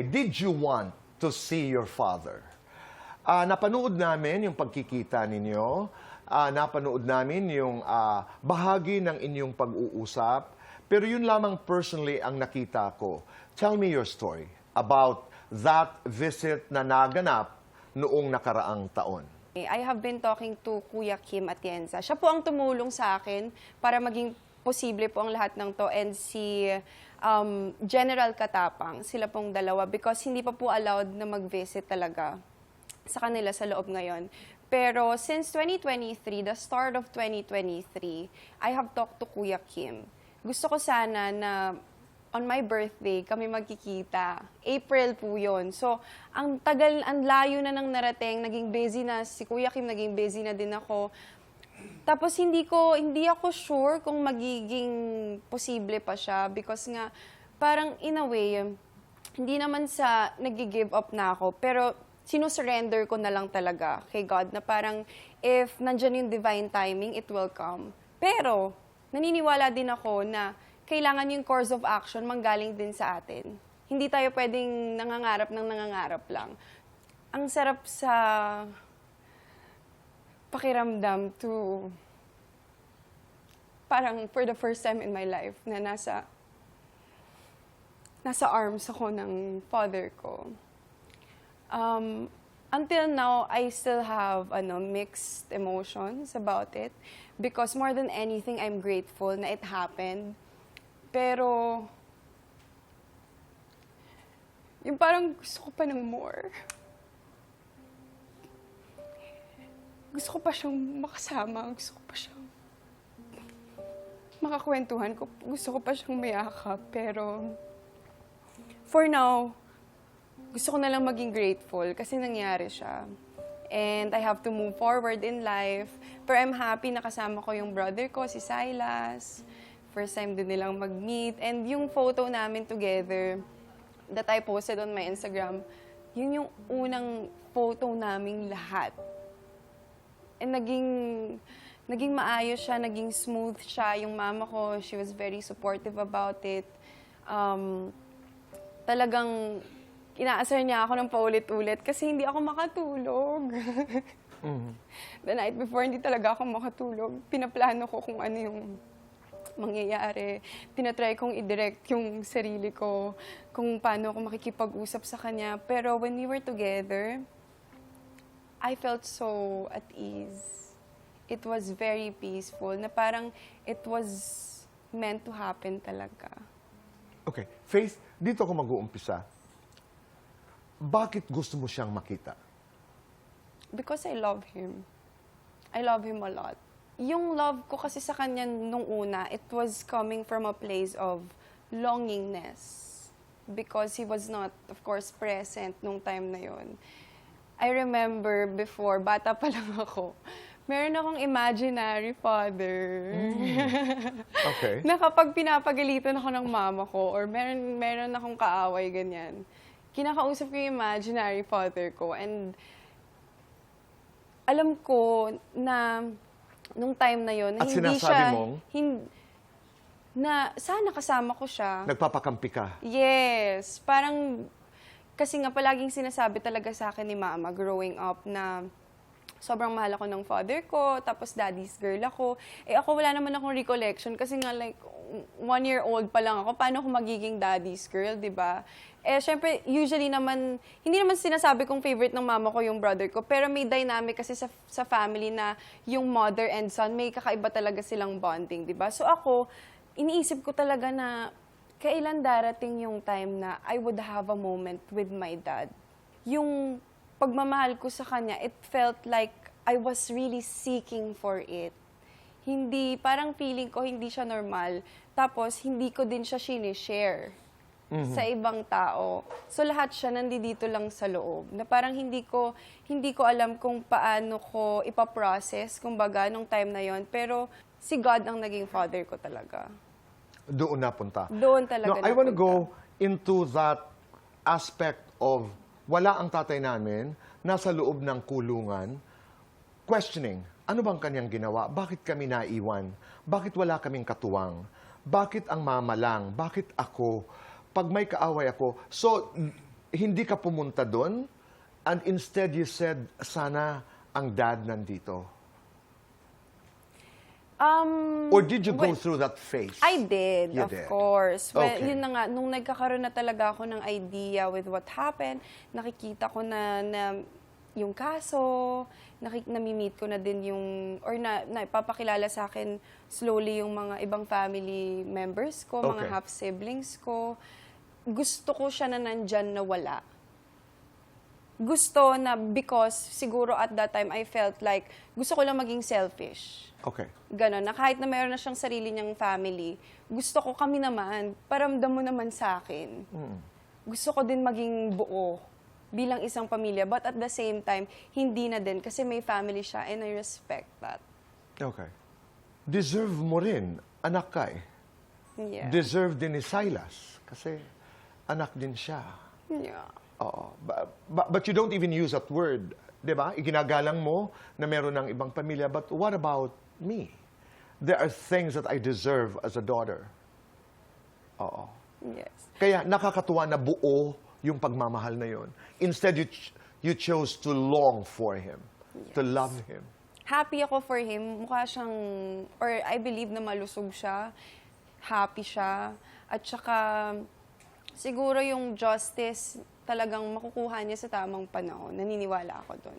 did you want to see your father? Napanood namin yung pagkikita ninyo. Napanood namin yung bahagi ng inyong pag-uusap. Pero yun lamang personally ang nakita ko. Tell me your story about that visit na naganap noong nakaraang taon. I have been talking to Kuya Kim Atienza. Siya po ang tumulong sa akin para maging posible po ang lahat ng to, and si General Katapang, sila pong dalawa, because hindi pa po allowed na mag-visit talaga sa kanila sa loob ngayon. Pero since 2023, the start of 2023, I have talked to Kuya Kim. Gusto ko sana na on my birthday kami magkikita. April po yun. So, ang tagal, ang layo na nang narating, naging busy na si Kuya Kim, naging busy na din ako. Tapos hindi ako sure kung magiging posible pa siya because nga parang in a way hindi naman sa nag-give up na ako, pero sinusurrender ko na lang talaga kay God na parang if nandyan yung divine timing, it will come. Pero naniniwala din ako na kailangan yung course of action manggaling din sa atin. Hindi tayo pwedeng nangangarap ng nangangarap lang. Ang sarap sa pakiramdam to parang for the first time in my life na nasa arms ako ng father ko. Until now, I still have mixed emotions about it because more than anything, I'm grateful na it happened. Pero yung parang gusto ko pa ng more. Gusto ko pa siyang makasama, gusto ko pa siyang makakwentuhan ko, gusto ko pa siyang mayakap, pero for now, gusto ko na lang maging grateful kasi nangyari siya. And I have to move forward in life. Pero I'm happy na kasama ko yung brother ko, si Silas. First time din nilang mag-meet. And yung photo namin together that I posted on my Instagram, yun yung unang photo naming lahat. And naging maayos siya, naging smooth siya. Yung mama ko, she was very supportive about it. Talagang inaasar niya ako ng paulit-ulit kasi hindi ako makatulog. The night before, hindi talaga ako makatulog. Pinaplano ko kung ano yung mangyayari. Tinatry kong i-direct yung sarili ko kung paano ako makikipag-usap sa kanya. Pero when we were together, I felt so at ease. It was very peaceful, na parang it was meant to happen talaga. Okay. Faith, dito ako mag-uumpisa. Bakit gusto mo siyang makita? Because I love him. I love him a lot. Yung love ko kasi sa kanya nung una, it was coming from a place of longingness. Because he was not, of course, present nung time na yon. I remember before, bata pa lang ako, meron akong imaginary father. Okay. Na kapag pinapagalitan ako ng mama ko or meron akong kaaway, ganyan, kinakausap ko yung imaginary father ko. And alam ko na nung time na yon, At hindi sinasabi siya, mong? na sana kasama ko siya. Nagpapakampi ka? Yes. Parang, kasi nga palaging sinasabi talaga sa akin ni mama growing up na sobrang mahal ako ng father ko, tapos daddy's girl ako. Eh ako wala naman akong recollection kasi nga like 1-year-old pa lang ako, paano ako magiging daddy's girl, di ba? Eh syempre, usually naman, hindi naman sinasabi kong favorite ng mama ko yung brother ko, pero may dynamic kasi sa family na yung mother and son, may kakaiba talaga silang bonding, di ba? So ako, iniisip ko talaga na kailan darating yung time na I would have a moment with my dad. Yung pagmamahal ko sa kanya, it felt like I was really seeking for it. Hindi, parang feeling ko hindi siya normal. Tapos, hindi ko din siya sinishare sa ibang tao. So, lahat siya nandito lang sa loob. Na parang hindi ko alam kung paano ko ipaprocess, kumbaga, nung time na yon. Pero, si God ang naging father ko talaga. Doon napunta. Doon talaga I want to napunta. go into that aspect of wala ang tatay namin, nasa loob ng kulungan, questioning, ano bang kanyang ginawa? Bakit kami naiwan? Bakit wala kaming katuwang? Bakit ang mama lang? Bakit ako? Pag may kaaway ako. So, hindi ka pumunta doon and instead you said, sana ang dad nandito? Or did you go Well, through that phase? I did, You of did. course. Well, Okay. yun na nga, nung nagkakaroon na talaga ako ng idea with what happened, nakikita ko na yung kaso, nami-meet ko na din yung, or ipapakilala sa akin slowly yung mga ibang family members ko, mga Okay. half-siblings ko. Gusto ko siya na nandyan na wala. Gusto na because siguro at that time I felt like gusto ko lang maging selfish. Okay. Ganon, na kahit na mayroon na siyang sarili niyang family, gusto ko kami naman, paramdam mo naman sa akin. Gusto ko din maging buo bilang isang pamilya, but at the same time, hindi na din kasi may family siya and I respect that. Okay. Deserve mo rin, anak ka eh. Yeah. Deserve din ni Silas kasi anak din siya. Yeah. Oo. But you don't even use that word, di ba? Iginagalang mo na meron ng ibang pamilya, but what about me? There are things that I deserve as a daughter. Oo. Yes. Kaya nakakatuwa na buo yung pagmamahal na yon. Instead, you chose to long for him, to love him. Happy ako for him. Mukha siyang, or I believe na malusog siya. Happy siya. At saka, siguro yung justice talagang makukuha niya sa tamang panahon. Naniniwala ako doon.